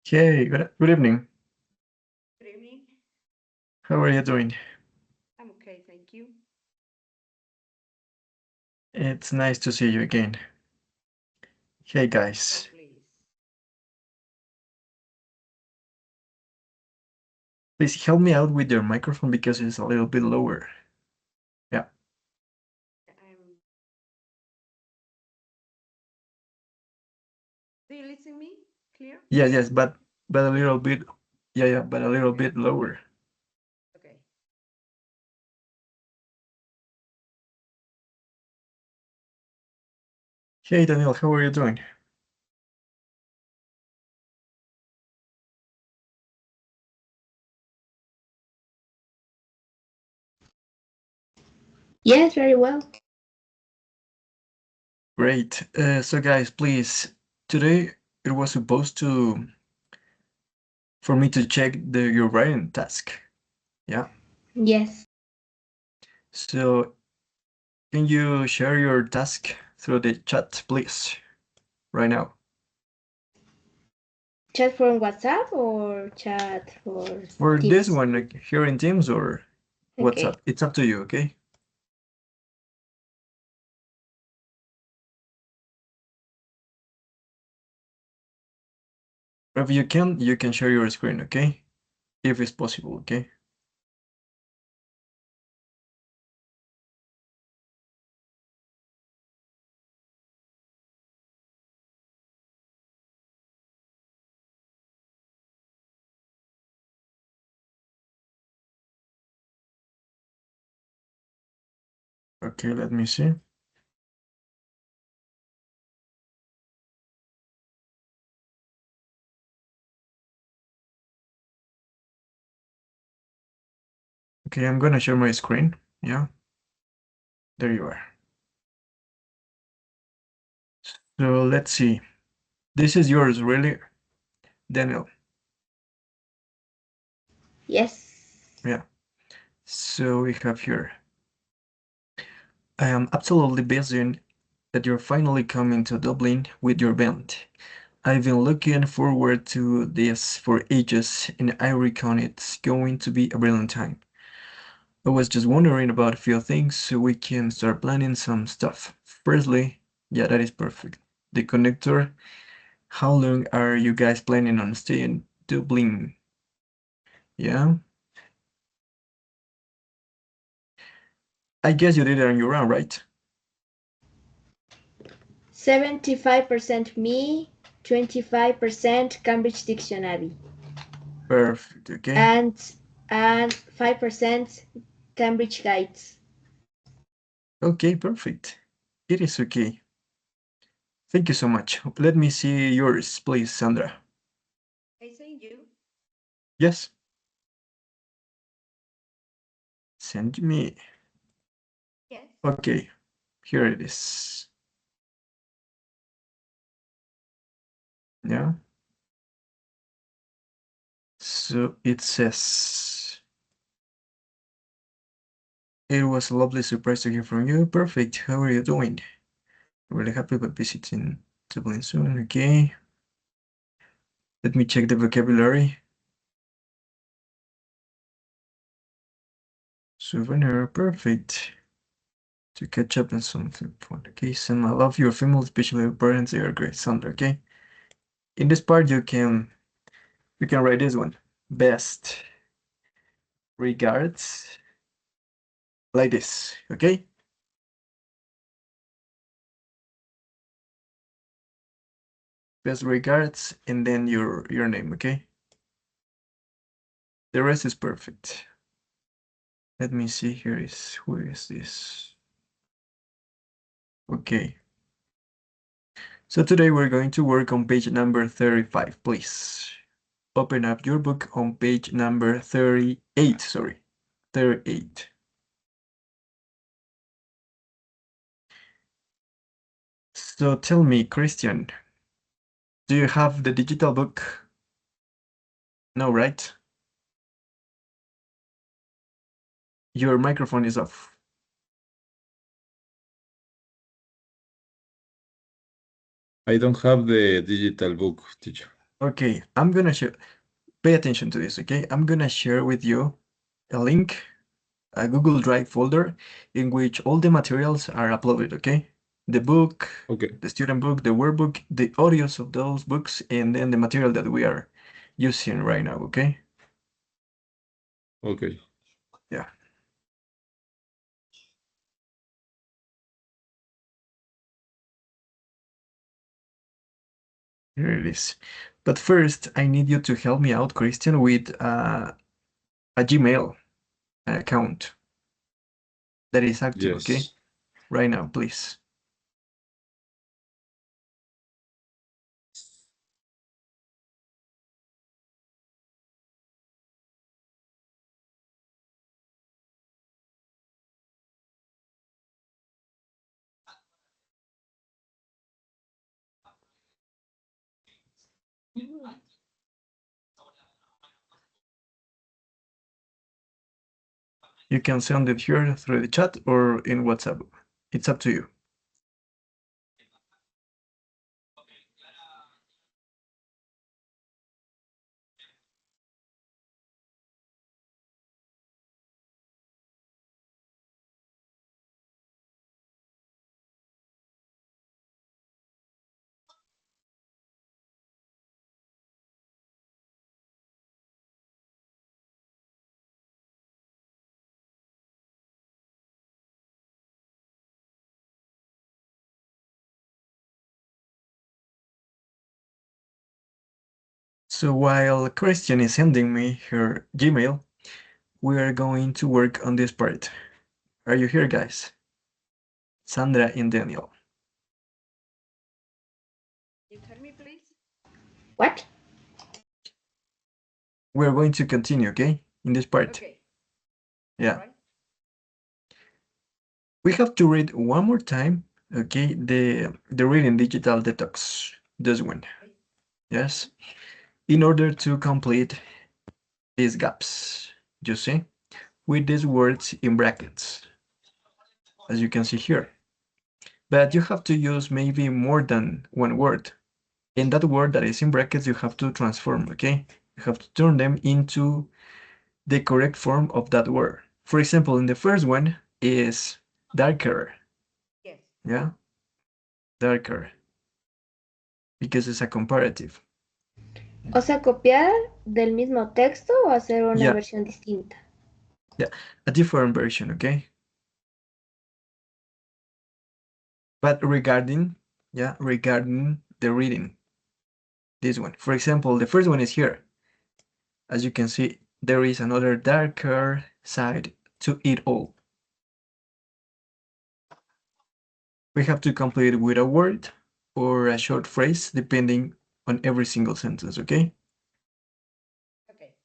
Hey, good evening. Good evening. How are you doing? I'm okay, thank you. It's nice to see you again. Hey, Oh, guys. please. Please help me out with your microphone because it's a little bit lower. Yeah. I'm. Do you listen me clear? Yes, but a little bit. Yeah, but a little Okay. bit lower. Okay. Hey, Daniel, how are you doing? Yes, very well. Great. So, guys, please. Today it was supposed to for me to check your writing task. Yeah. Yes. So, can you share your task through the chat, please, right now? Chat from WhatsApp or chat for For this Teams? one, like here in Teams or Okay. WhatsApp, it's up to you, okay? If you can share your screen, okay? If it's possible, okay? Okay, let me see. Okay, I'm gonna share my screen. Yeah, there you are. So let's see. This is yours, really, Daniel. Yes. Yeah. So we have here. I am absolutely buzzing that you're finally coming to Dublin with your band. I've been looking forward to this for ages, and I reckon it's going to be a brilliant time. I was just wondering about a few things so we can start planning some stuff. Firstly, yeah, that is perfect. The connector. How long are you guys planning on staying Dublin? Yeah? I guess you did it on your own, right? 75% me, 25% Cambridge Dictionary, Perfect, okay. and 5% Cambridge Guides. Okay, perfect. It is okay. Thank you so much. Let me see yours, please, Sandra. I send you. Yes, send me. Yes. Okay, here it is. Yeah. So it says, it was a lovely surprise to hear from you. Perfect. How are you doing? Really happy about visiting Dublin soon. Okay. Let me check the vocabulary. Souvenir. Perfect. To catch up on something fun. Okay. Send my love your female, especially your parents. They are great. Sandra. Okay. In this part, you can write this one. Best regards. Like this. Okay. Best regards, and then your name. Okay. The rest is perfect. Let me see. Here is who is this? Okay. So today we're going to work on page number 35, please. Open up your book on page number 38, sorry, 38. So tell me, Christian, do you have the digital book? No, right? Your microphone is off. I don't have the digital book, teacher. Okay, I'm gonna share. Pay attention to this, okay? I'm gonna share with you a link, a Google Drive folder in which all the materials are uploaded, okay? The book, Okay. the student book, the workbook, the audios of those books, and then the material that we are using right now, okay? Okay. Yeah. Here it is. But first, I need you to help me out, Christian, with a Gmail account that is active, okay? Yes. Right now, please. You can send it here through the chat or in WhatsApp. It's up to you. So while Christian is sending me her Gmail, we are going to work on this part. Are you here, guys? Sandra and Daniel. You tell me, please. What? We're going to continue, okay? In this part. Okay. Yeah. Right. We have to read one more time, okay, the Reading Digital Detox, this one. Yes. In order to complete these gaps, you see, with these words in brackets, as you can see here. But you have to use maybe more than one word. In that word that is in brackets, you have to transform, okay? You have to turn them into the correct form of that word. For example, in the first one is darker, Yes. yeah? Darker, because it's a comparative. O sea, copiar del mismo texto o hacer una Yeah. versión distinta. Yeah, a different version, okay? But regarding the reading, this one. For example, the first one is here. As you can see, there is another darker side to it all. We have to complete it with a word or a short phrase, depending on every single sentence, okay? Okay.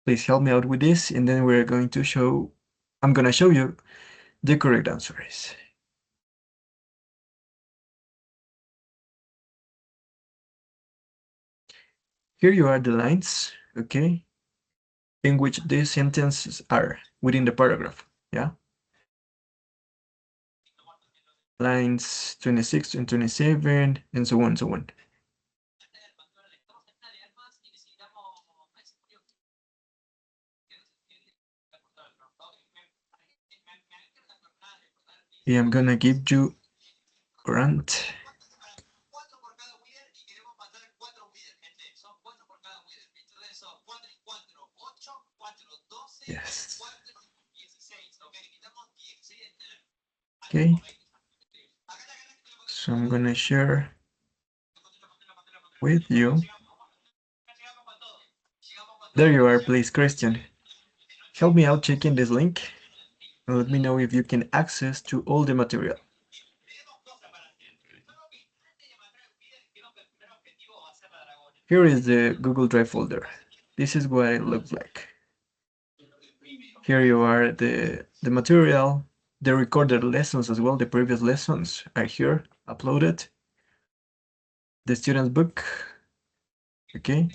Please help me out with this, and then we're going to show, I'm gonna show you the correct answers. Here you are the lines, okay, in which these sentences are within the paragraph, yeah? Lines 26 and 27, and so on and so on. Yeah, I'm gonna give you Grant. Yes. Okay. So I'm gonna share with you. There you are, please, Christian. Help me out checking this link and let me know if you can access to all the material. Here is the Google Drive folder. This is what it looks like. Here you are the material, the recorded lessons as well, the previous lessons are here uploaded. The student's book, okay?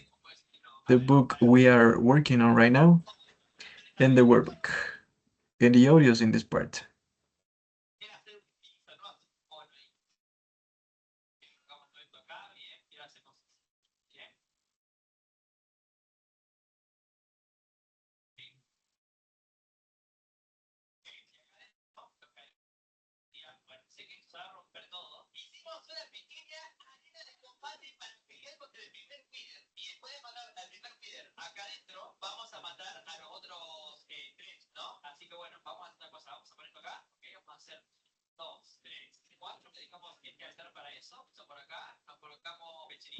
The book we are working on right now, and the workbook, and the audios in this part.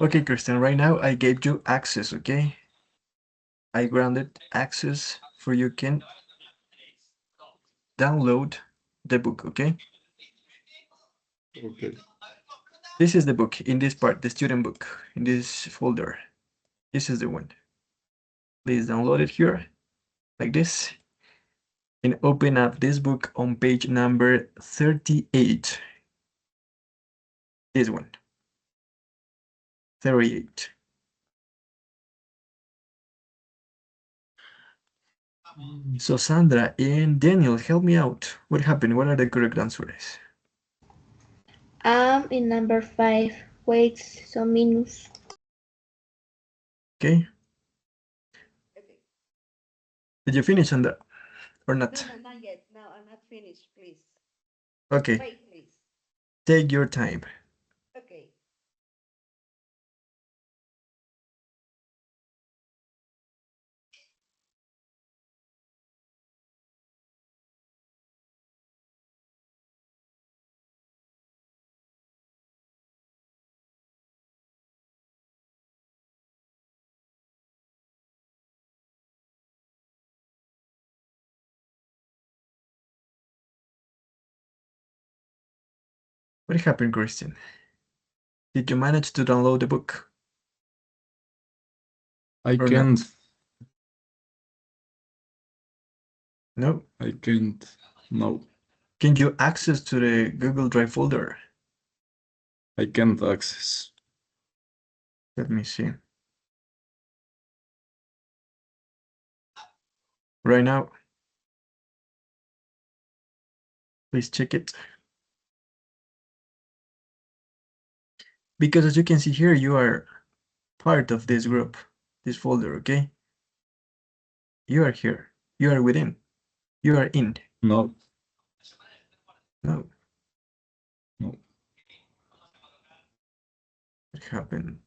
Okay, Christian, right now I gave you access, okay? I granted access for you can download the book, okay? Okay. This is the book in this part, the student book, in this folder. This is the one. Please download it here, like this, and open up this book on page number 38. This one. 38. So Sandra and Daniel, help me out. What happened? What are the correct answers? In number 5, weights, so minus. Okay. Okay. Did you finish on that or No, not? no, not yet. No, I'm not finished, please. Okay. Wait, please. Take your time. Okay. What happened, Christian? Did you manage to download the book? I Or can't. No? I can't. No. Can you access to the Google Drive folder? I can't access. Let me see. Right now. Please check it. Because as you can see here, you are part of this group, this folder, okay? You are here. You are within. You are in. No. No. No. What happened?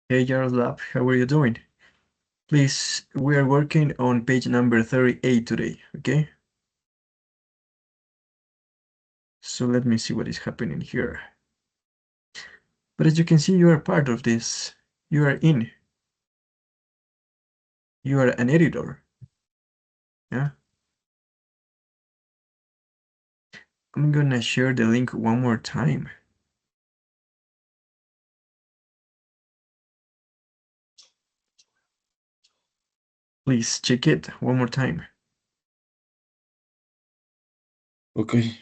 Hey, Jaroslav, how are you doing? Please, we are working on page number 38 today, okay? So let me see what is happening here. But as you can see, you are part of this. You are in. You are an editor. Yeah. I'm gonna share the link one more time. Please check it one more time. Okay.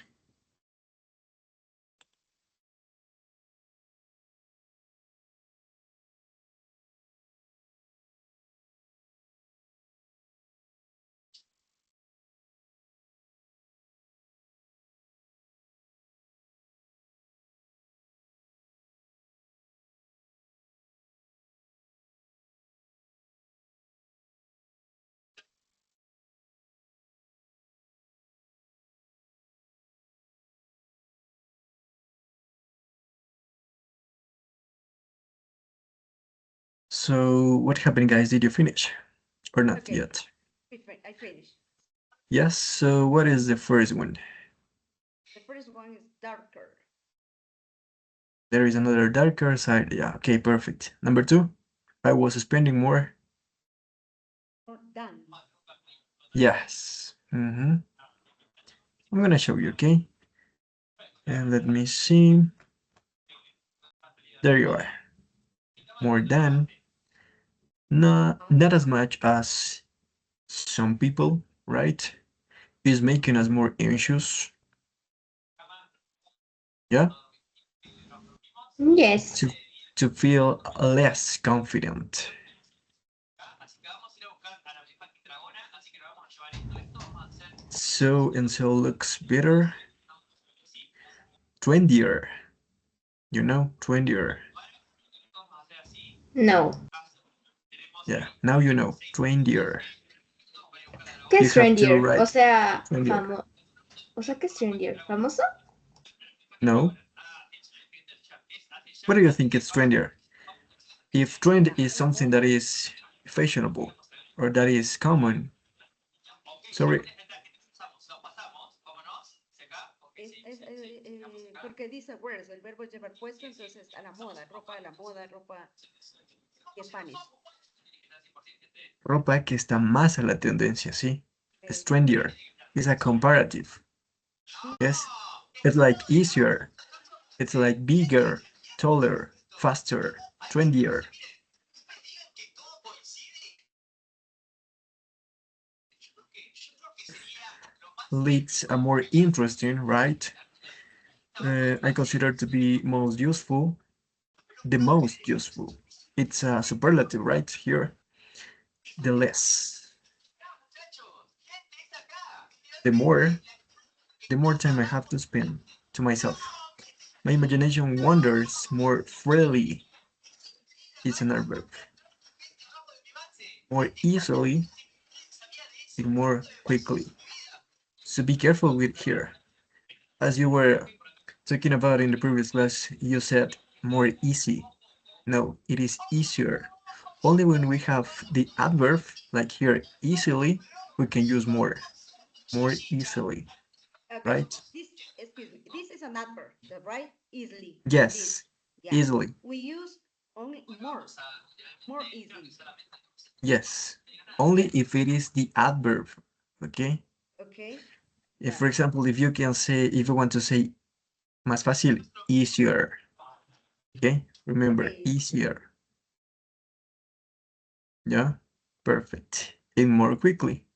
So what happened, guys? Did you finish or not Okay. yet? I finished. Yes, so what is the first one? The first one is darker. There is another darker side. Yeah, okay, perfect. Number 2, I was spending more. Or done. Yes. I'm gonna show you, okay? And let me see. There you are. More than. Not as much as some people, right? Is making us more anxious. Yeah? Yes. To feel less confident. So looks better. trendier. You know, trendier. No. Yeah, now you know, trendier. ¿Qué You es have to trendier? O write sea, trendier. O sea, ¿qué es trendier? ¿Famoso? No? What do you think is trendier? If trend is something that is fashionable or that is common, sorry, Porque dice wears, el verbo es llevar puesto, entonces a la moda, ropa Spanish. ropa que está más a la tendencia, ¿sí? It's trendier. It's a comparative. Yes? It's like easier. It's like bigger, taller, faster, trendier. Leads a more interesting, right? I consider to be most useful, the most useful. It's a superlative right here. The less, the more time I have to spend to myself. My imagination wanders more freely. It's an adverb. More easily and more quickly. So be careful with here. As you were talking about in the previous class, you said more easy. No, it is easier. Only when we have the adverb, like here, easily, we can use more easily, Okay. right? Excuse me, this is an adverb, right? Easily. Yes, yeah. easily. We use only more easily. Yes, only if it is the adverb, okay? Okay. If, for example, if you want to say más fácil, easier, okay? Remember, Okay. easier. Yeah, perfect. And more quickly.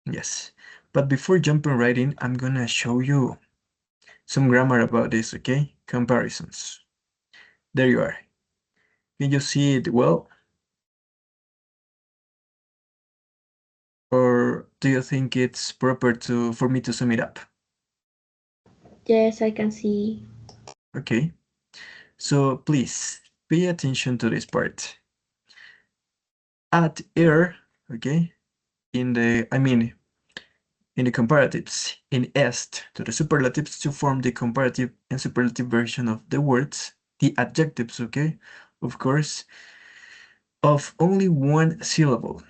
Yes, but before jumping right in, I'm gonna show you some grammar about this, okay? Comparisons. There you are. Can you see it well? Or do you think it's proper for me to sum it up? Yes, I can see. Okay, so please pay attention to this part. Add er, okay, in the comparatives, in est to the superlatives to form the comparative and superlative version of the words, the adjectives, okay, of course, of only one syllable,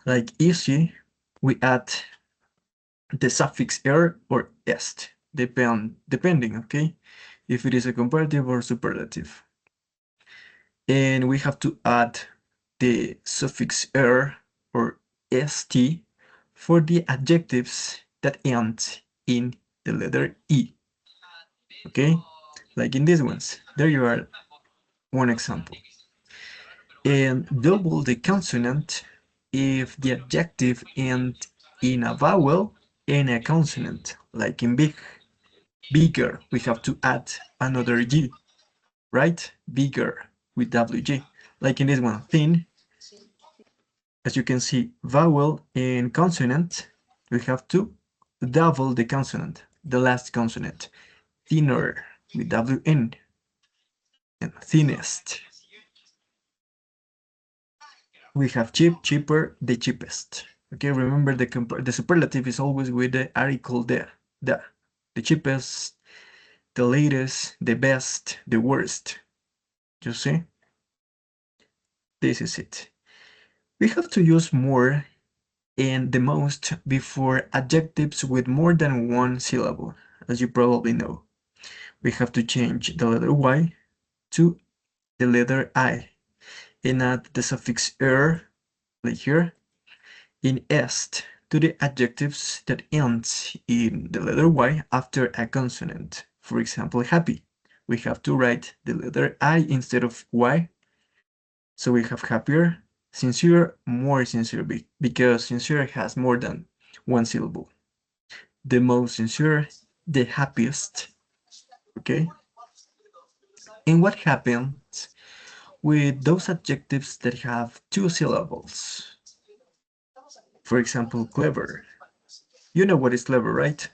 like easy, we add the suffix er or est, depending, okay, if it is a comparative or superlative. And we have to add the suffix er or st for the adjectives that end in the letter E. Okay, like in these ones. There you are, one example. And double the consonant if the adjective ends in a vowel and a consonant, like in bigger, we have to add another G, right? Bigger with WG. Like in this one, thin, as you can see, vowel and consonant, we have to double the consonant, the last consonant. Thinner with WN, and thinnest. We have cheap, cheaper, the cheapest. Okay, remember the superlative is always with the article the cheapest, the latest, the best, the worst. You see? This is it. We have to use more and the most before adjectives with more than one syllable, as you probably know. We have to change the letter Y to the letter I and add the suffix er, like here, in est to the adjectives that ends in the letter Y after a consonant. For example, happy. We have to write the letter I instead of Y. So we have happier, sincere, more sincere, because sincere has more than one syllable. The most sincere, the happiest, okay? And what happens with those adjectives that have two syllables? For example, clever. You know what is clever, right?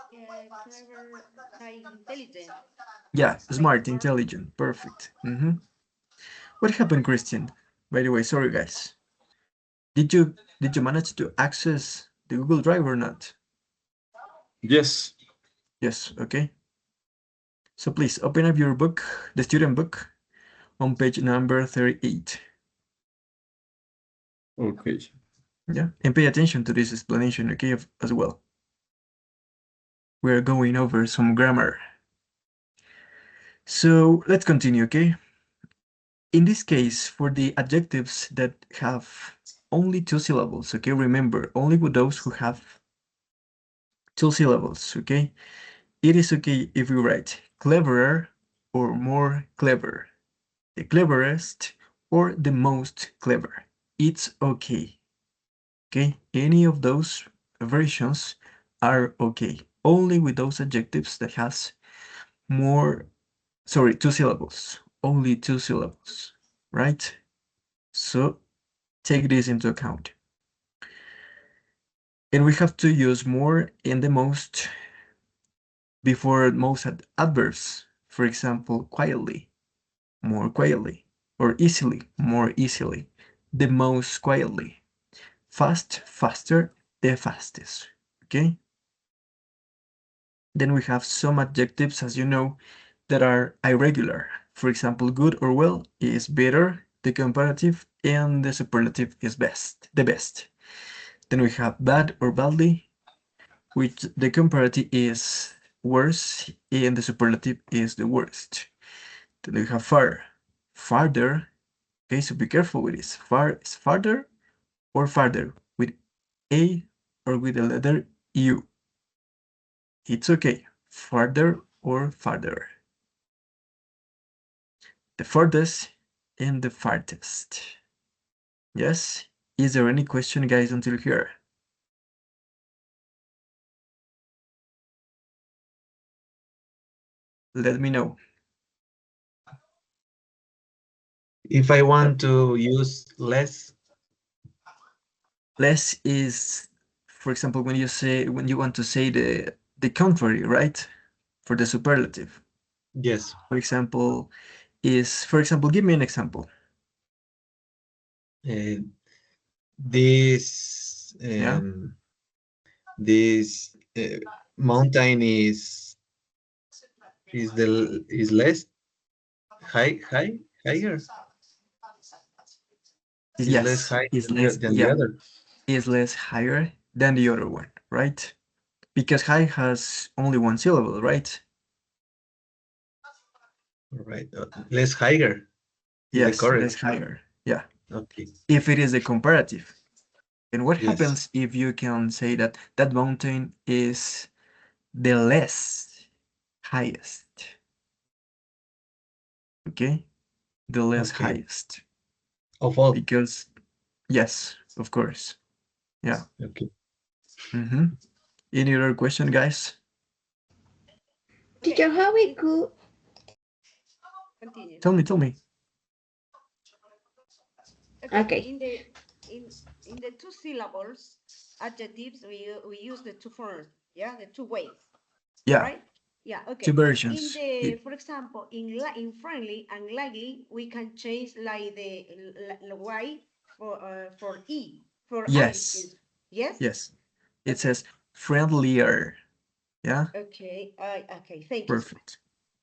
Clever, like intelligent. Yeah, smart, Like intelligent, perfect. What happened, Christian? By the way, sorry guys. Did you manage to access the Google Drive or not? Yes. Yes, okay. So please open up your book, the student book, on page number 38. Okay. Yeah, and pay attention to this explanation, okay, as well. We're going over some grammar. So let's continue, okay? In this case, for the adjectives that have only two syllables, okay, remember, only with those who have two syllables, okay? It is okay if we write cleverer or more clever, the cleverest or the most clever. It's okay, okay? Any of those versions are okay, only with those adjectives that has two syllables, only two syllables, right? So take this into account. And we have to use more and the most before most adverbs. For example, quietly, more quietly, or easily, more easily, the most quietly, fast, faster, the fastest, okay? Then we have some adjectives, as you know, that are irregular. For example, good or well is better, the comparative, and the superlative is the best. Then we have bad or badly, which the comparative is worse and the superlative is the worst. Then we have far, farther. Okay, so be careful with this. Far is farther or farther with a or with the letter u. It's okay. Farther or farther. The furthest and the farthest. Yes? Is there any question, guys, until here? Let me know. If I want to use less, Less is, for example, when you want to say the contrary, right? For the superlative. yes, For example, give me an example. uh, this Yeah. this mountain is less higher is less Yes, high is less, than the yeah, other. is less higher than the other one, right? Because high has only one syllable, right? Right, less higher is the Yes, less correct. higher. Yeah. Okay. If it is a comparative. And what Yes. happens if you can say that that mountain is the less highest? Okay? The less Okay. highest. Of all. Because, yes, of course. Yeah. Okay. Any other question, guys? Teacher, how we could Continue. Tell me. Okay. In the two syllables adjectives, we use the two forms, yeah, the two ways. Yeah. Right? Yeah, okay. Two versions. For example, in friendly and likely, we can change like the Y for E, for I. Yes. Yes? Yes. It Okay. says friendlier. Yeah? Okay, okay, thank you so much. Perfect.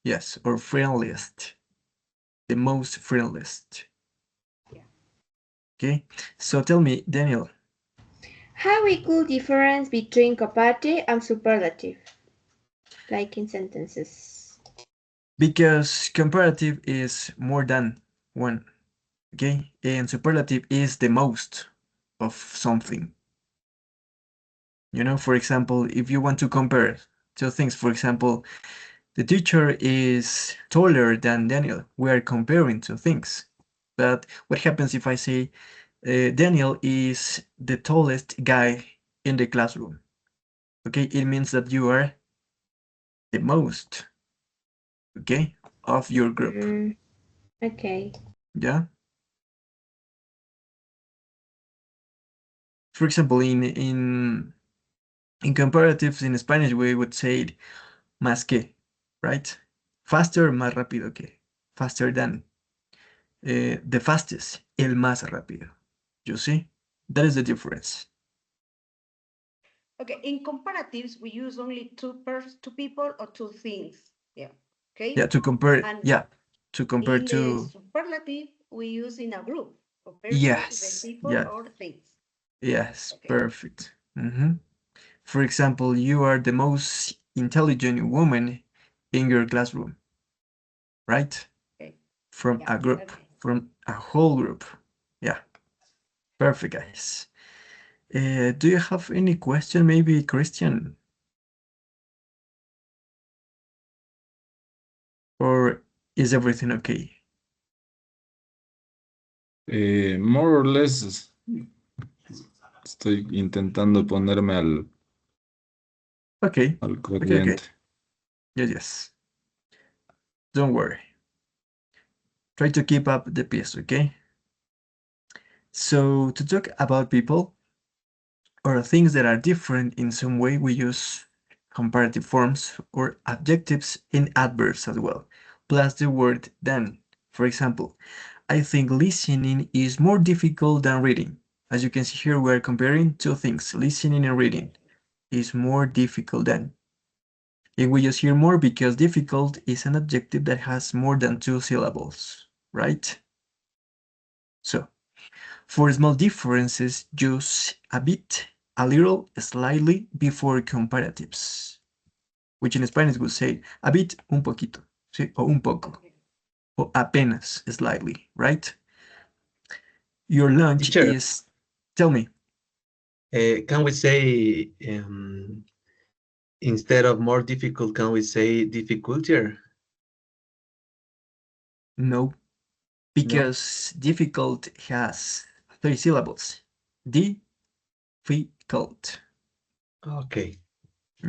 Yes, or friendliest. The most friendliest. Yeah. Okay? So tell me, Daniel, how we could difference between comparative and superlative, like in sentences. because comparative is more than one, okay? And superlative is the most of something. You know, for example, if you want to compare two things, for example, the teacher is taller than Daniel. We are comparing two things. But what happens if I say Daniel is the tallest guy in the classroom? Okay, it means that you are the most, okay, of your group. Okay. Yeah. for example, in comparatives in Spanish, we would say más que, right? Faster, más rápido que. Faster than. The fastest, el más rápido. You see? That is the difference. Okay, in comparatives, we use only two people or two things. Yeah. Okay. Yeah, to compare. And yeah, to compare in to. the superlative, we use in a group of persons, Yes. people, Yeah. or things. Yes. Okay. Perfect. For example, you are the most intelligent woman in your classroom, right? Okay. From Yeah. a group, Okay. from a whole group. Yeah. Perfect, guys. Do you have any question, maybe, Christian? Or is everything okay? More or less, estoy intentando ponerme al Okay. corriente. Yes. Don't worry. Try to keep up the pace, okay? So to talk about people or things that are different in some way, we use comparative forms or adjectives in adverbs as well, plus the word than. For example, I think listening is more difficult than reading. As you can see here, we're comparing two things, listening and reading is more difficult than. And we use here more because difficult is an adjective that has more than two syllables, right? So, for small differences, use a bit, a little, slightly before comparatives, which in Spanish would say a bit, un poquito, ¿sí? O un poco, o apenas, slightly, right? Your lunch Teacher, is, tell me. can we say instead of more difficult, can we say difficultier? No, because difficult has three syllables. Difficult. Okay.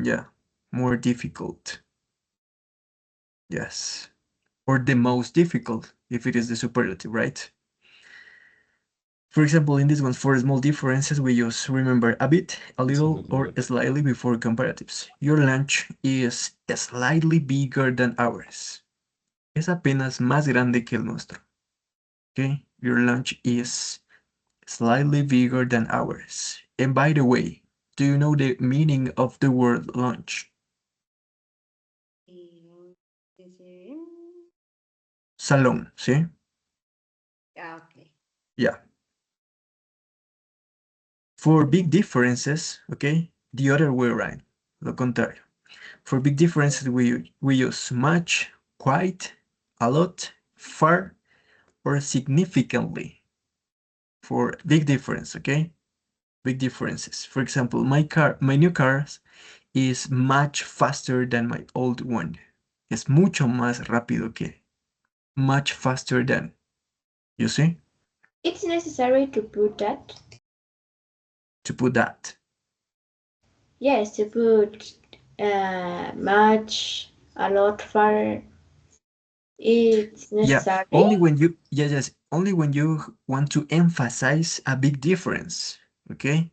Yeah, more difficult. Yes. Or the most difficult, if it is the superlative, right? For example, in this one, for small differences, we use, remember, a bit, a little, or slightly before comparatives. Your lunch is slightly bigger than ours. Es apenas más grande que el nuestro. Okay? Your lunch is slightly bigger than ours. And by the way, do you know the meaning of the word lunch? Salón, ¿sí? Okay. Yeah. For big differences, okay, the other way around, lo contrario. For big differences, we use much, quite, a lot, far, or significantly. For big difference, okay? Big differences. For example, my new car is much faster than my old one. Es mucho más rápido que. Much faster than. You see? It's necessary to put that. To put that. Yes, to put much, a lot, far. It's necessary. Yeah, only when you only when you want to emphasize a big difference. Okay?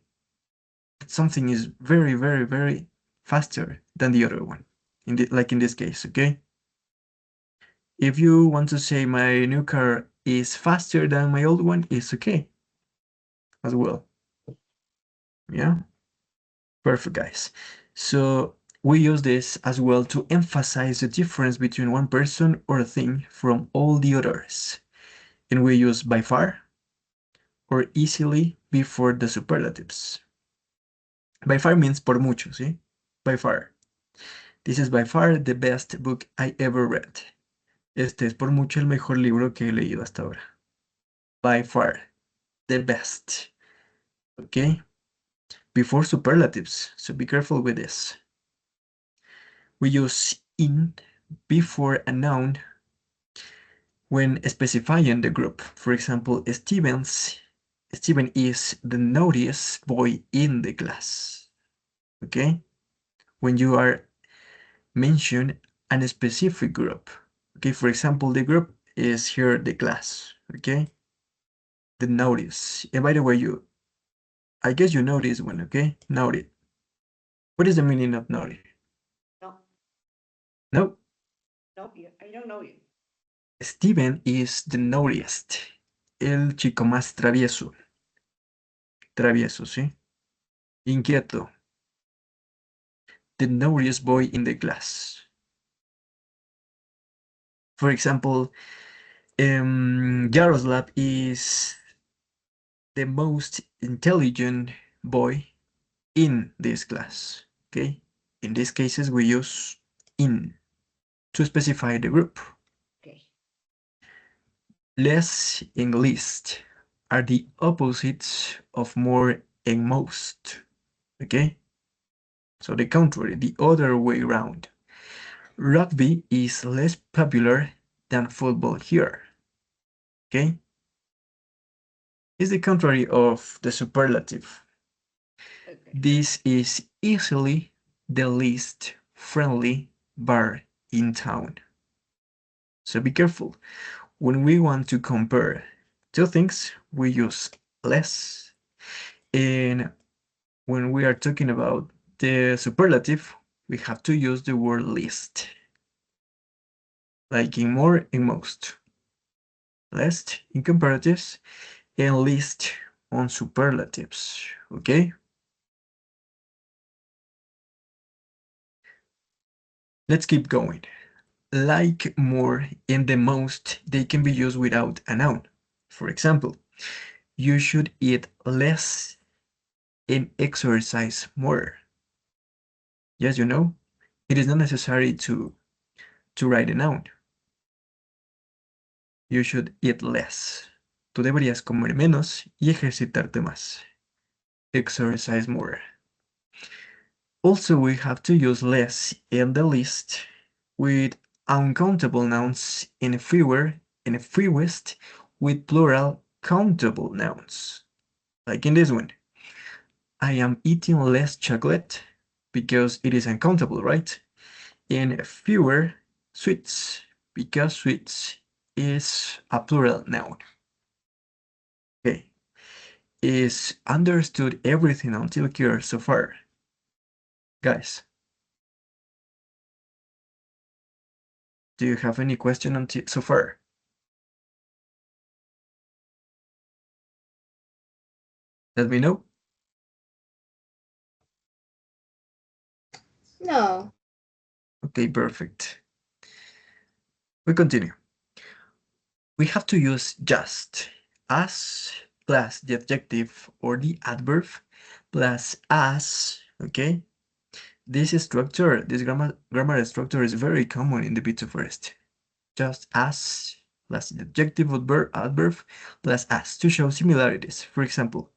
Something is very, very, very faster than the other one. Like in this case, okay? If you want to say my new car is faster than my old one, it's okay as well. Yeah? Perfect, guys. So we use this as well to emphasize the difference between one person or thing from all the others. And we use by far or easily before the superlatives. By far means por mucho, ¿sí? By far. This is by far the best book I ever read. Este es por mucho el mejor libro que he leído hasta ahora. By far, the best. Okay? Before superlatives, so be careful with this. We use in before a noun when specifying the group. For example, Steven is the naughtiest boy in the class. Okay? When you are mention a specific group. Okay, for example, the group is here the class. Okay, the notice. And by the way, I guess you know this one, okay? Noted. What is the meaning of noted? No, No. no, I don't know you. Steven is the naughtiest. El chico más travieso. Travieso, ¿sí? Inquieto. The naughtiest boy in the class. For example, Jaroslav is the most intelligent boy in this class, okay? In these cases, we use in to specify the group. Okay. Less and least are the opposites of more and most, okay? So the contrary, the other way around. Rugby is less popular than football here, okay? It's the contrary of the superlative. Okay. This is easily the least friendly bar in town. So be careful. When we want to compare two things, we use less. And when we are talking about the superlative, we have to use the word least. Like in more and most. Less in comparatives and least on superlatives. Okay? Let's keep going. Like, more, and the most, they can be used without a noun. For example, you should eat less and exercise more. Yes, you know, it is not necessary to write a noun. You should eat less. Tú deberías comer menos y ejercitarte más. Exercise more. Also, we have to use less and the least with uncountable nouns and fewer and fewest with plural countable nouns. Like in this one. I am eating less chocolate because it is uncountable, right? And fewer sweets because sweets is a plural noun. Okay. Is understood everything until here so far? Guys, do you have any question until so far? Let me know. No. Okay, perfect. We continue. We have to use just as plus the adjective or the adverb plus as, okay? This structure, this grammar structure is very common in the B2 Just as plus the adjective adverb plus as to show similarities. For example,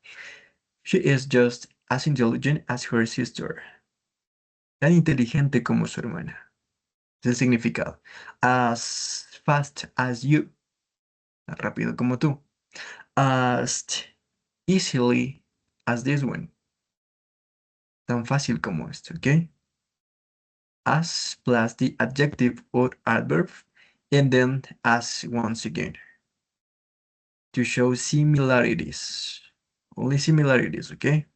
she is just as intelligent as her sister. Tan inteligente como su hermana. Es el significado. As fast as you. Tan rápido como tú. As easily as this one. Tan fácil como esto, ¿ok? As plus the adjective or adverb, and then as once again. To show similarities. Only similarities, okay?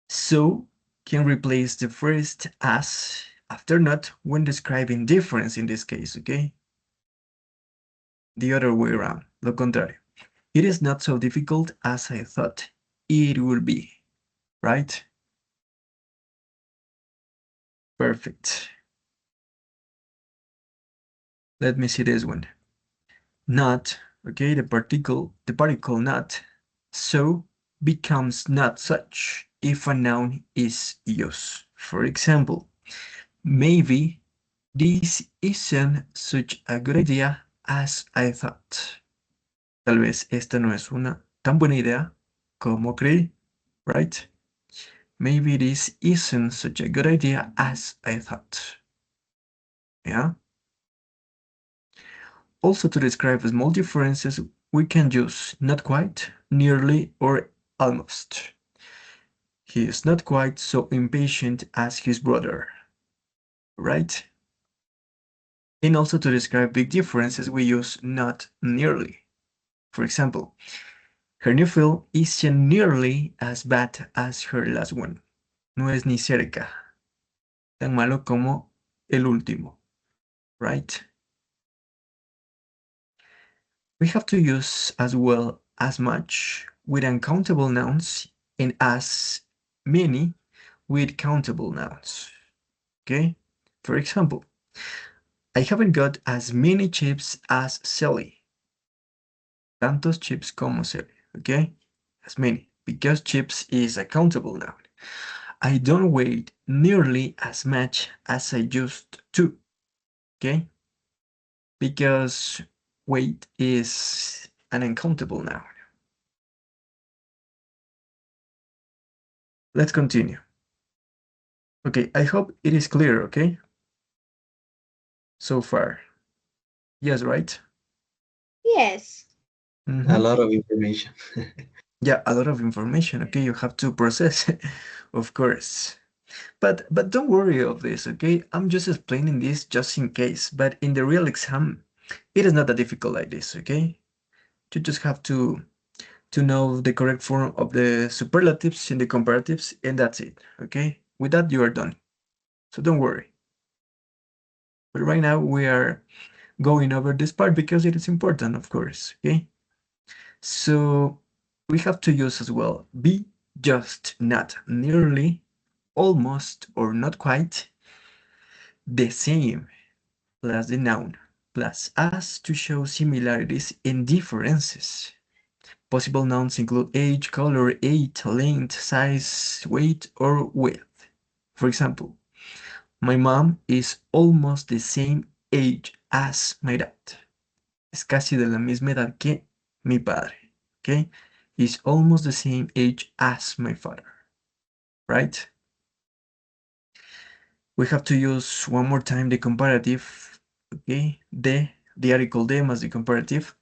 So, can replace the first as after not when describing difference in this case, okay? The other way around, lo contrario. It is not so difficult as I thought it would be, right? Perfect. Let me see this one. Not, okay, the particle not, so becomes not such if a noun is used. For example, maybe this isn't such a good idea as I thought. Tal vez esta no es una tan buena idea como creí, right? Maybe this isn't such a good idea as I thought. Yeah? Also, to describe small differences, we can use not quite, nearly, or almost. He is not quite so impatient as his brother, right? And also to describe big differences, we use not nearly. For example, Her new film isn't nearly as bad as her last one. No es ni cerca tan malo como el último, right? We have to use as well as much with uncountable nouns and as many with countable nouns. Okay? For example, I haven't got as many chips as Sally. Tantos chips como Sally. Okay? As many. Because chips is a countable noun. I don't weigh nearly as much as I used to. Okay? Because weight is an uncountable noun. Let's continue. Okay, I hope it is clear, okay? So far. Yes, right? Yes. A lot of information. Yeah, a lot of information, okay? You have to process, of course. But don't worry of this, okay? I'm just explaining this just in case, but in the real exam, it is not that difficult like this, okay? You just have to know the correct form of the superlatives and the comparatives, and that's it, okay? With that, you are done. So don't worry. But right now, we are going over this part because it is important, of course, okay? So we have to use as well be, just, not, nearly, almost, or not quite, the same, plus the noun, plus as to show similarities and differences. Possible nouns include age, color, age, length, size, weight, or width. For example, my mom is almost the same age as my dad. Es casi de la misma edad que mi padre. Okay? Is almost the same age as my father. Right? We have to use one more time the comparative. Okay? The article de más the comparative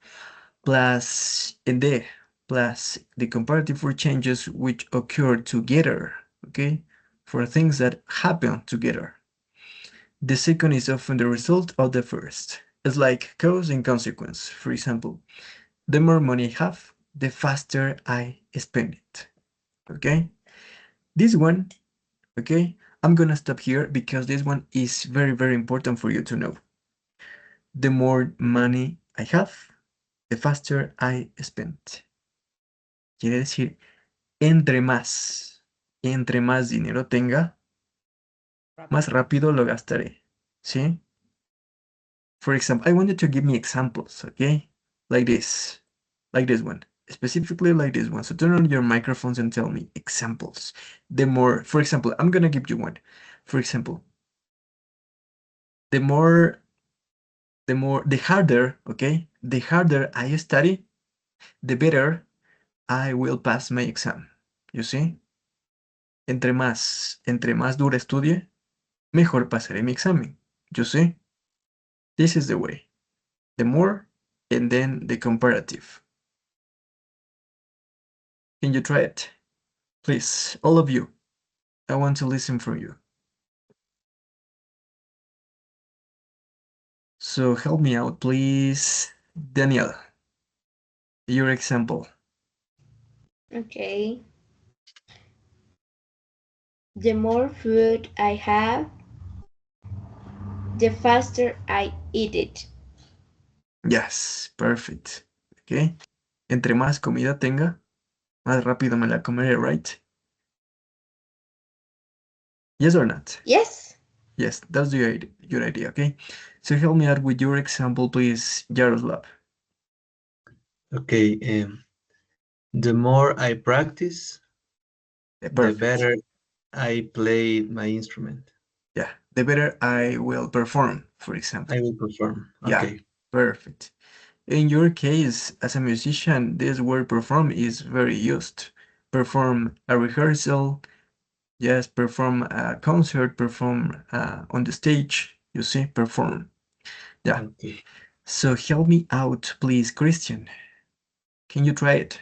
plus de plus the comparative for changes which occur together. Okay? For things that happen together. The second is often the result of the first. It's like cause and consequence. For example, the more money I have, the faster I spend it. Okay? This one, okay, I'm gonna stop here because this one is very, very important for you to know. The more money I have, the faster I spend. Quiere decir, entre más dinero tenga, más rápido lo gastaré. ¿Sí? For example, I want you to give me examples, okay? Like this one, specifically like this one. So turn on your microphones and tell me examples. The more, for example, I'm gonna give you one. For example, the harder, okay? The harder I study, the better I will pass my exam. You see? Entre más duro estudie, mejor pasaré mi examen. You see? This is the way. The more, and then the comparative. Can you try it? Please, all of you. I want to listen from you. So help me out, please. Daniel, your example. Okay. The more food I have, the faster I eat it. Yes, perfect. Okay. Entre más comida tenga, más rápido me la comeré, right? Yes or not? Yes. Yes, that's your idea, okay? So help me out with your example, please, Jaroslav. Okay, the more I practice, the better I play my instrument. Yeah, the better I will perform, for example. I will perform. Okay. Yeah, perfect. In your case, as a musician, this word perform is very used. Perform a rehearsal, yes, perform a concert, perform on the stage, you see, perform. Yeah. Okay. So help me out, please, Christian. Can you try it?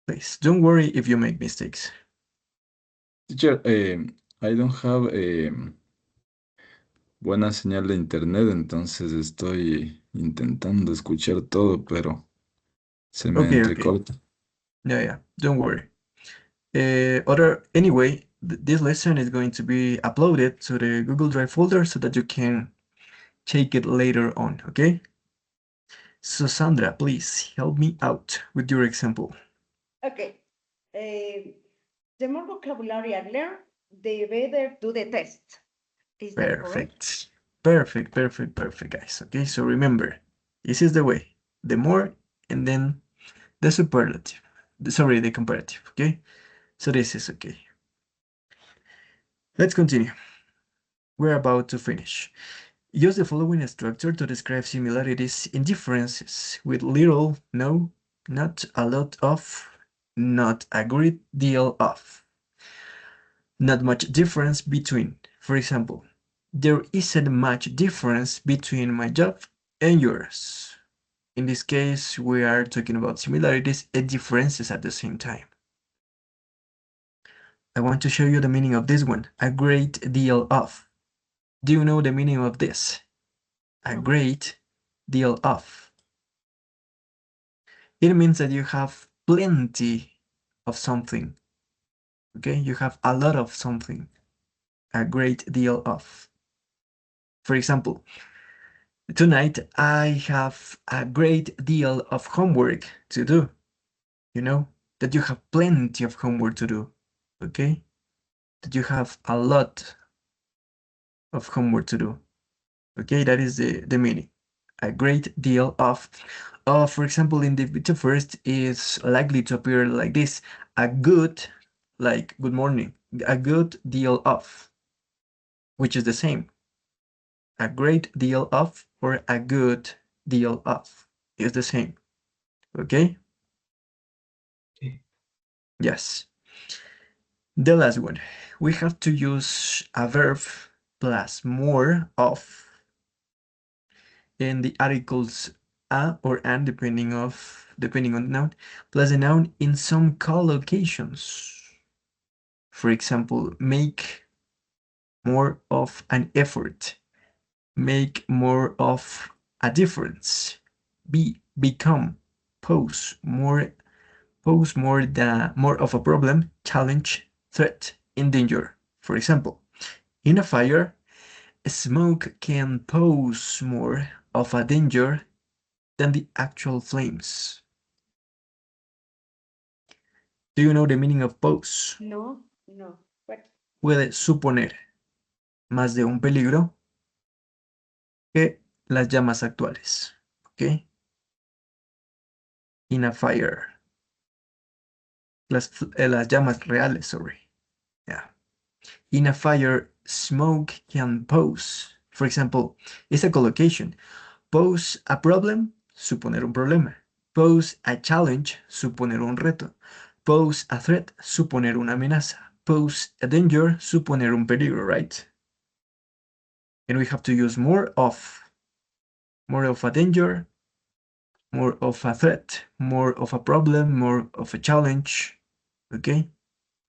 Please, don't worry if you make mistakes. Teacher, I don't have buena señal de internet, entonces estoy intentando escuchar todo, pero se me Okay, entrecorta. yeah, don't worry. Anyway, this lesson is going to be uploaded to the Google Drive folder so that you can take it later on, okay? So Sandra, please help me out with your example. Okay. The more vocabulary I learn, the better do the test. Is that correct? Perfect, guys. Okay, so remember, this is the way. The more, and then the superlative. The comparative, okay? So this is okay. Let's continue. We're about to finish. Use the following structure to describe similarities and differences with little, no, not a lot of, not a great deal of, not much difference between. For example, there isn't much difference between my job and yours. In this case, we are talking about similarities and differences at the same time. I want to show you the meaning of this one, a great deal of. Do you know the meaning of this? A great deal of. It means that you have plenty of something. Okay, you have a lot of something. A great deal of. For example, tonight I have a great deal of homework to do. You know, that you have plenty of homework to do. Okay, that you have a lot of homework to do. Okay, that is the meaning. A great deal of. For example, in the future first is likely to appear like this. A good, like good morning. A good deal of, which is the same. A great deal of or a good deal of is the same. Okay? Okay. Yes. The last one. We have to use a verb plus more of in the articles a or an depending on the noun, plus the noun in some collocations. For example, make more of an effort, make more of a difference, become, pose more of a problem, challenge, threat, in danger. For example, in a fire, smoke can pose more of a danger than the actual flames. Do you know the meaning of pose? No. What? Puede suponer más de un peligro que las llamas actuales. ¿Ok? In a fire. Las llamas reales, sorry. Yeah. In a fire, smoke can pose. For example, it's a collocation. Pose a problem, suponer un problema. Pose a challenge, suponer un reto. Pose a threat, suponer una amenaza. Pose a danger, suponer un peligro, right? And we have to use more of a danger, more of a threat, more of a problem, more of a challenge. Okay?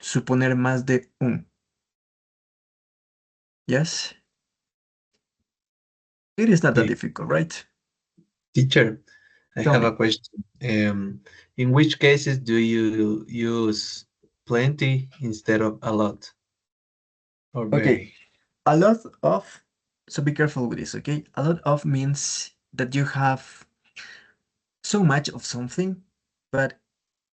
Suponer más de un. Yes? It is not that difficult, right? Teacher, I Tell have me. a question. In which cases do you use plenty instead of a lot? Or Okay. very? A lot of, so be careful with this, okay? A lot of means that you have so much of something, but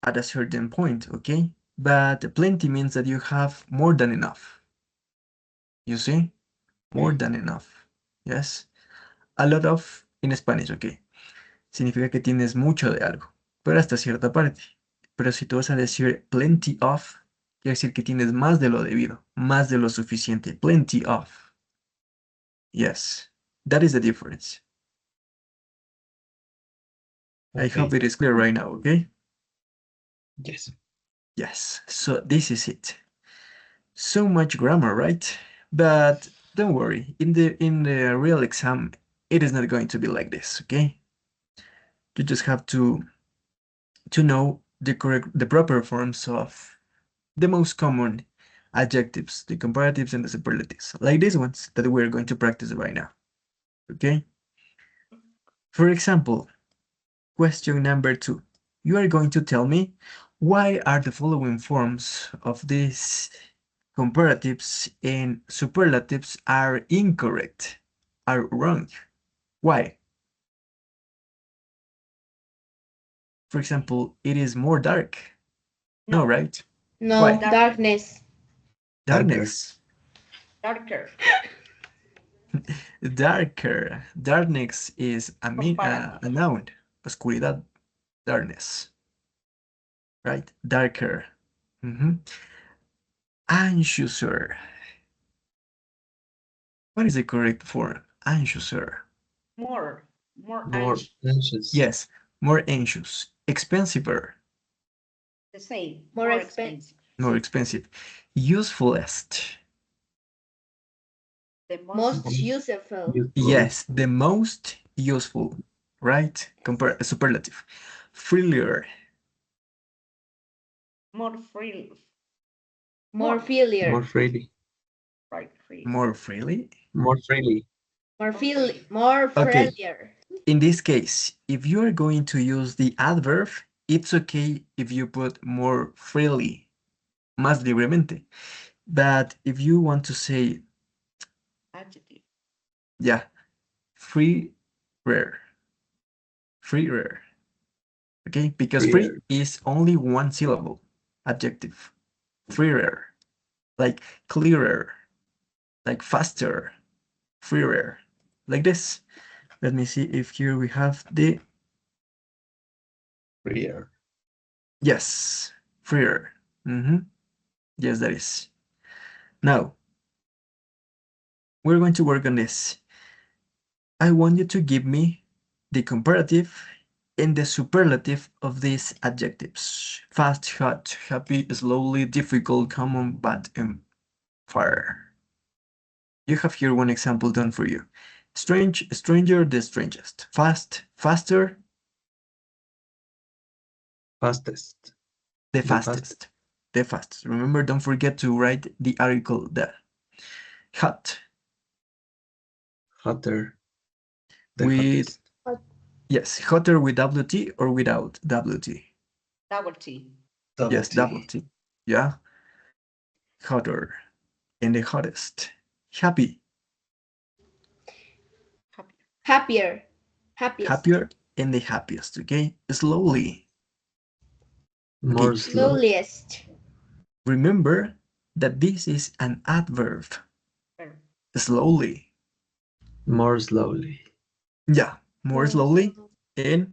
at a certain point, okay? But plenty means that you have more than enough. You see? More Okay. than enough. Yes? A lot of, in Spanish, okay. Significa que tienes mucho de algo, pero hasta cierta parte. Pero si tú vas a decir plenty of, quiere decir que tienes más de lo debido, más de lo suficiente. Plenty of. Yes, that is the difference. I hope it is clear right now, okay? Yes. Yes, so this is it. So much grammar, right? But don't worry, in the real exam, it is not going to be like this, okay? You just have to know the proper forms of the most common adjectives, the comparatives and the superlatives, like these ones that we're going to practice right now. Okay? For example, question number 2. You are going to tell me why are the following forms of these comparatives and superlatives are incorrect, are wrong. Why? For example, it is more dark. No, right? No, Why? darkness. Darkness. Darker. Darker. Darkness is a noun. Oscuridad. Darkness. Right? Darker. Anxiouser. What is the correct form? Anxiouser. More anxious. Yes, more anxious. Expensiver. The same. More expensive. More expensive. Usefulest. The Most useful. Yes, the most useful. Right? Compare superlative. Freelier. More free. More freely. More freely. Right, free. More freely. More freely. More Okay. friendlier. In this case, if you are going to use the adverb, it's okay if you put more freely, más libremente. But if you want to say, Adjective. yeah, free, rare, okay? Because free is only one syllable, adjective. Freer, like clearer, like faster, freer, like this. Let me see if here we have the Freer. yes, freer. Yes, that is. Now, we're going to work on this. I want you to give me the comparative and the superlative of these adjectives. Fast, hot, happy, slowly, difficult, common, bad, and fire. You have here one example done for you. Strange, stranger, the strangest. Fast, faster. Fastest. The fastest. The fastest. Remember, don't forget to write the article there. Hot. Hotter. The With, hottest. yes, hotter with WT or without WT? Double T. Yes, double T. Yeah. Hotter. And the hottest. Happy. Happier. Happiest. Happier and the happiest. Okay. Slowly. More Okay. slow. Slowliest. Remember that this is an adverb. Slowly. More slowly. Yeah. More slowly and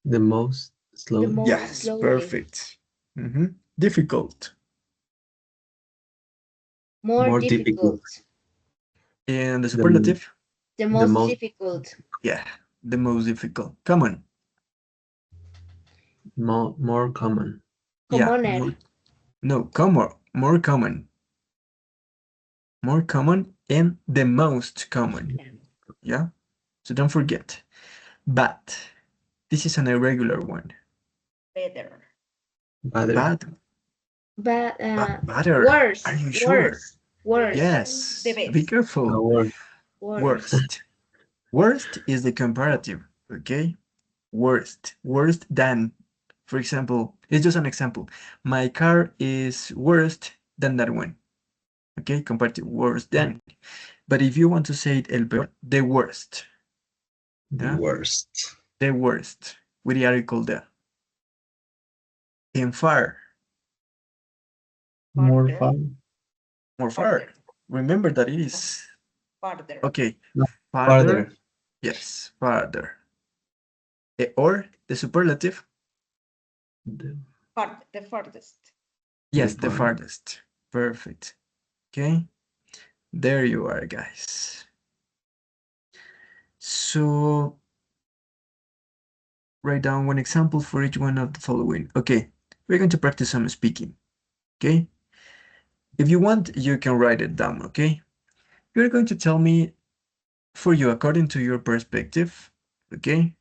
the most slowly. Yes, slowly. Perfect. Difficult. More difficult. And the superlative? The most difficult. Yeah, the most difficult. Common. More common. Commoner. No, common. More common. More common and the most common. Yeah? So don't forget. But this is an irregular one. Better. Bad. Better. Worse. Are you sure? Worse. Yes. The best. Be careful. Worst. Worst is the comparative. Okay? Worst. Worse than. For example, it's just an example. My car is worse than that one. Okay? Comparative. Worse than. But if you want to say it el peor, the worst. The worst. The worst. With the article there. And far. More far. More far. Remember that it is. Farther. Okay. Farther. Yes, farther. Or the superlative. The farthest. Yes, the farthest. Perfect. Okay. There you are, guys. So write down one example for each one of the following. Okay. We're going to practice some speaking. Okay. If you want, you can write it down. Okay. You're going to tell me for you, according to your perspective. Okay.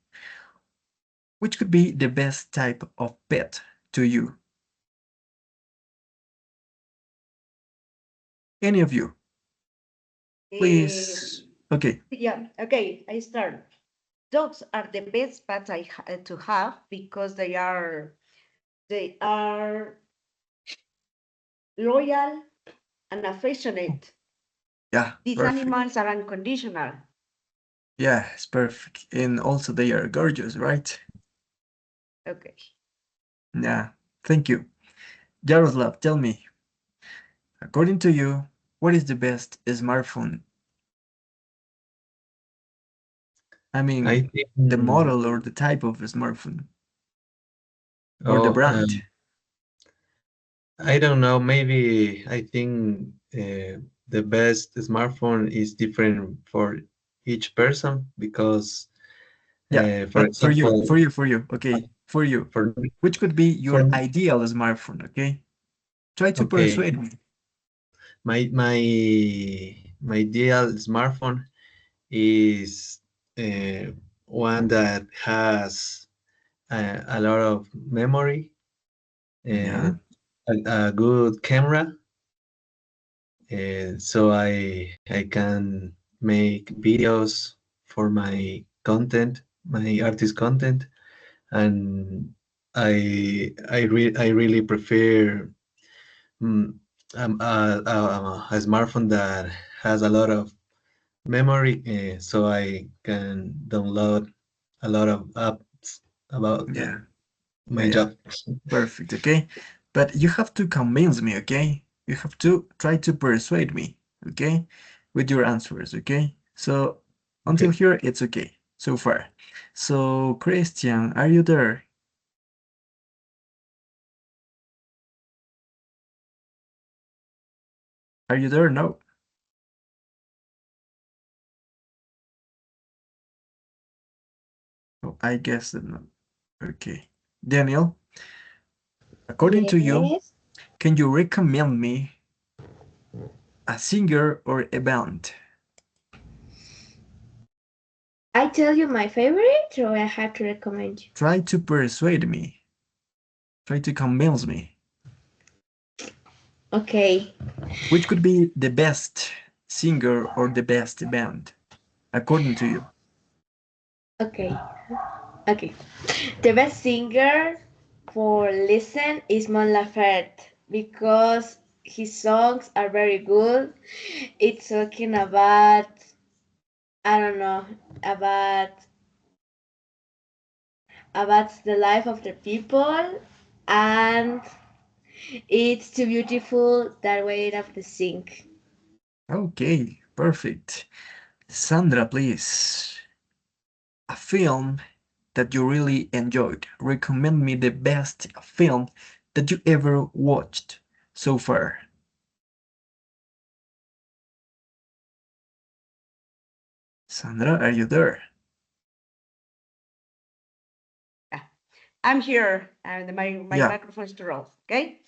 Which could be the best type of pet to you? Any of you, please. Okay. Yeah, okay, I start. Dogs are the best pets to have because they are loyal and affectionate. Yeah, These perfect. animals are unconditional. Yeah, it's perfect. And also they are gorgeous, right? Okay. Yeah, thank you. Jaroslav, tell me, according to you, what is the best smartphone? I mean, I think, the model or the type of smartphone or the oh, brand. I don't know. Maybe I think the best smartphone is different for each person because, Yeah, for but example, okay, for you, for which could be for your ideal smartphone, okay? Try to okay, persuade me. my ideal smartphone is uh, one that has a lot of memory, uh, Yeah, a good camera, so I can make videos for my content, my artist content, and I really prefer mm, a smartphone that has a lot of memory, so I can download a lot of apps about yeah, yeah, my yeah. job. Perfect, okay? But you have to convince me, okay? You have to try to persuade me, okay? With your answers, okay? So until Okay. here, it's okay so far. So, Christian, are you there? Are you there? No. Oh, I guess that no. Okay. Daniel, according to you, Yes. can you recommend me a singer or a band? I tell you my favorite, or I have to recommend you? Try to persuade me. Try to convince me. Okay. Which could be the best singer or the best band, according to you? Okay. Okay. The best singer for listen is Mon Laferte because his songs are very good. It's talking about, I don't know, about about the life of the people, and it's too beautiful that way of the sing. Okay, perfect. Sandra, please. A film that you really enjoyed. Recommend me the best film that you ever watched so far. Sandra, are you there? I'm here, and my Yeah, microphone is turned off. Okay.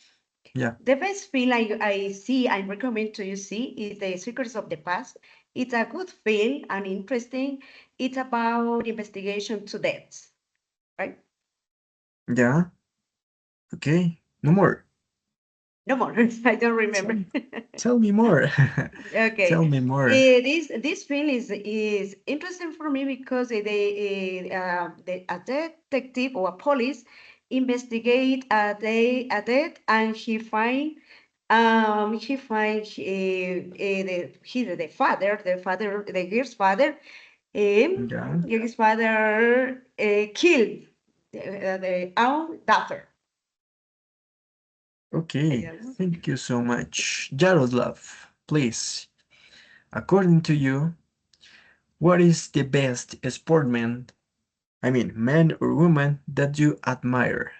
yeah. The best film I recommend to you see is The Secrets of the Past. It's a good film and interesting. It's about investigation to deaths, right? Yeah, okay. No more. No more. I don't remember. Tell, tell me more. Okay. Tell me more. This film is interesting for me because a detective or a police investigate a death, and he find the girl's father, Yeah. his father killed the own daughter. Okay, Yes. thank you so much. Jaroslav, please, according to you, what is the best sportman, I mean, man or woman, that you admire?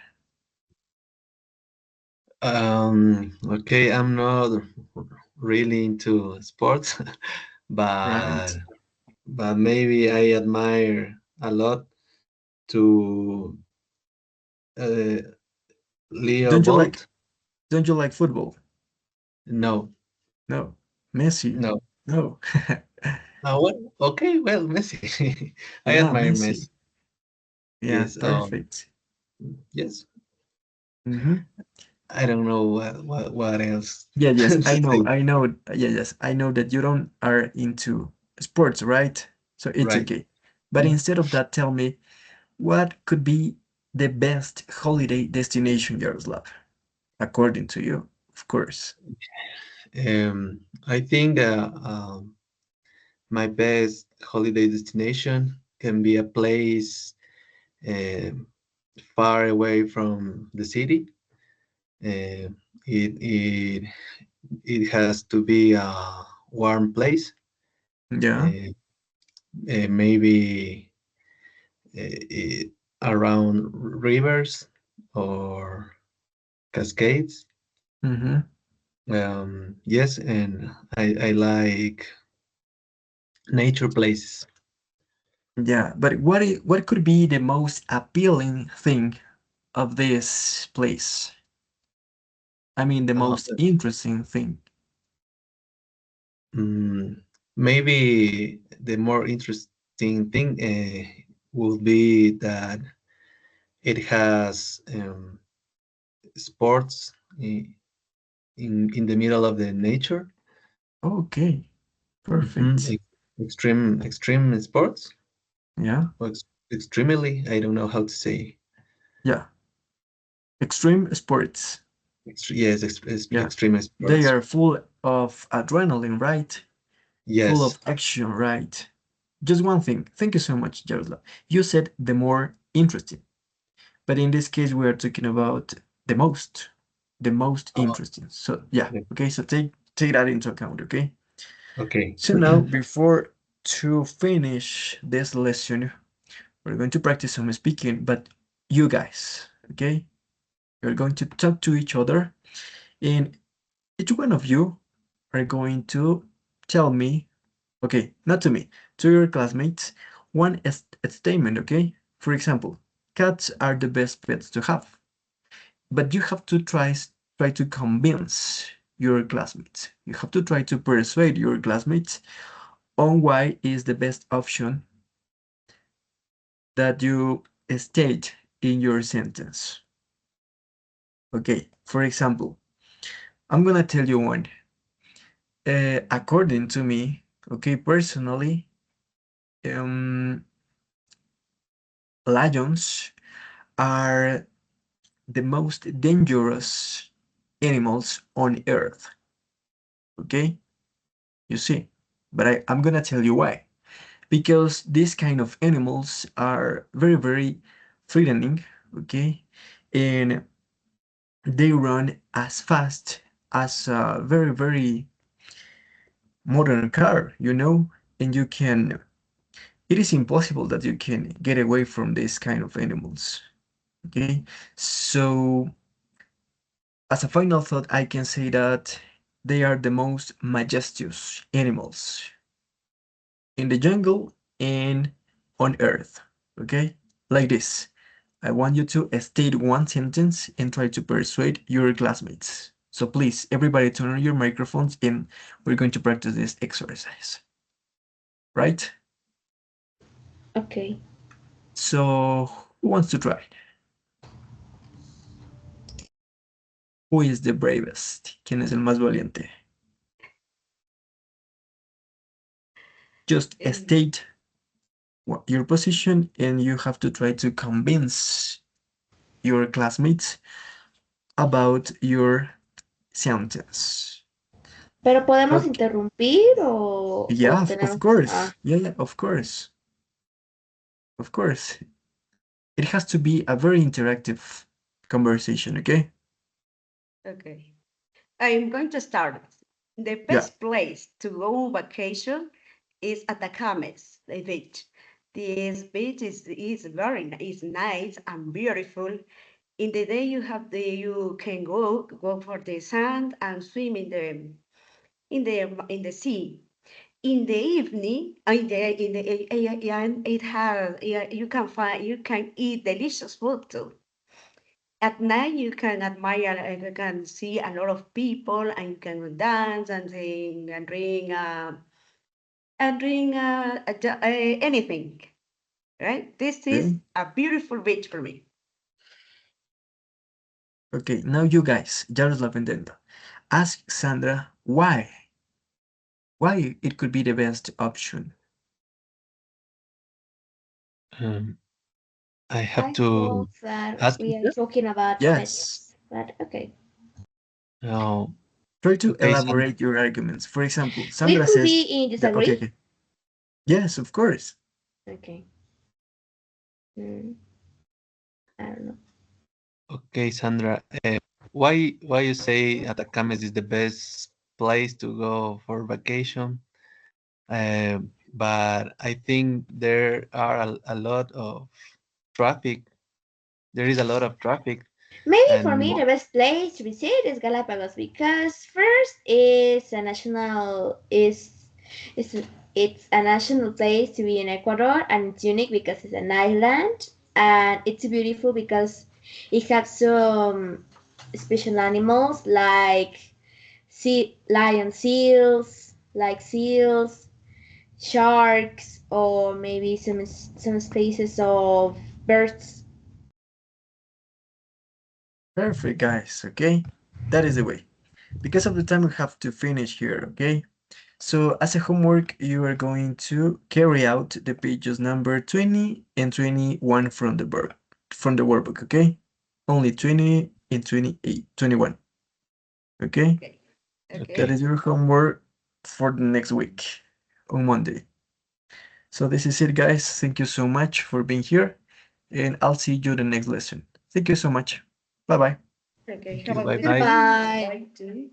Okay, I'm not really into sports, but Right. maybe I admire a lot to uh, Leo Don't you like Bolt. don't you like football? No, No. Messi? no. No. What? Okay, well, Messi. I Yeah, admire Messi. Messi. Yeah, Yes. perfect. Yes. Mm-hmm. I don't know what else Yeah, yes, to I know, say. I know. Yeah, yes, I know that you don't are into sports, right? So it's Right. okay. But instead of that, tell me what could be the best holiday destination, Yaroslav, according to you, of course. I think my best holiday destination can be a place um, far away from the city. Uh, it it has to be a warm place, Yeah. uh, maybe around rivers or cascades. Mm-hmm. Yes, and I like nature places. Yeah, but what could be the most appealing thing of this place? I mean, the Uh, most interesting thing. mm, Maybe the more interesting thing would be that it has sports in the middle of the nature. Okay, Mhm. perfect. Extreme sports Yeah, or extremely, I don't know how to say. yeah. Extreme sports. Yes, Yeah, extreme they sports. are full of adrenaline, right? Full Yes. of action, right? Just one thing. Thank you so much, Jaroslav. You said the more interesting, but in this case, we are talking about the most Oh, interesting. So yeah, yeah. okay. So take that into account, okay? Okay. So now, before to finish this lesson, we're going to practice some speaking, but you guys, okay? You're going to talk to each other, and each one of you are going to tell me, okay, not to me, to your classmates, one statement, okay? For example, cats are the best pets to have, but you have to try to convince your classmates. You have to try to persuade your classmates on why is the best option that you state in your sentence. Okay, for example, I'm gonna tell you one. According to me, okay, personally, um, lions are the most dangerous animals on earth. Okay, you see, but I'm gonna tell you why. Because these kind of animals are very, very threatening. Okay, and they run as fast as a very, very modern car, you know, and you can, it is impossible that you can get away from this kind of animals. Okay, so as a final thought, I can say that they are the most majestuous animals in the jungle and on earth. Okay, like this. I want you to state one sentence and try to persuade your classmates. So please, everybody turn on your microphones and we're going to practice this exercise. Right? Okay. So, who wants to try? Who is the bravest? ¿Quién es el más valiente? Just Um, state your position and you have to try to convince your classmates about your sentence. Pero podemos Okay. interrumpir o Yeah, of tenemos. course. Yeah, of course. Of course. It has to be a very interactive conversation, okay? okay. I'm going to start. The Yeah. best place to go on vacation is Atacames, the beach. This beach is very is nice and beautiful. In the day you can go for the sand and swim in the sea. In the evening, and it has you can eat delicious food too. At night, you can admire, you can see a lot of people, and you can dance and sing and drink anything. Right? This is Okay. a beautiful beach for me. Okay, now you guys, Jaroslav and Dendo, ask Sandra why. Why it could be the best option. I have I to thought that ask we are you. talking about Yes. methods, but okay. Oh, Try to okay, Sandra. elaborate your arguments. For example, We Sandra could says be in that, okay, disagree. okay. Yes, of course. Okay. I don't know. Okay, Sandra. Why you say Atacames is the best place to go for vacation? But I think there are a lot of traffic. There is a lot of traffic, Maybe for and me the best place to visit is Galapagos because first it's a national is it's a national place to be in Ecuador and it's unique because it's an island and it's beautiful because it has some special animals like lion seals, like seals, sharks, or maybe some species of birds. Perfect, guys. Okay, that is the way. Because of the time, we have to finish here. Okay. So as a homework, you are going to carry out the pages number 20 and 21 from the workbook. Okay. Only 20 and 28, 21. Okay. Okay. That Okay. is your homework for the next week on Monday. So this is it, guys. Thank you so much for being here, and I'll see you the next lesson. Thank you so much. Bye bye. Okay. thank Have you. a Bye good bye. day. Goodbye. Bye. Too.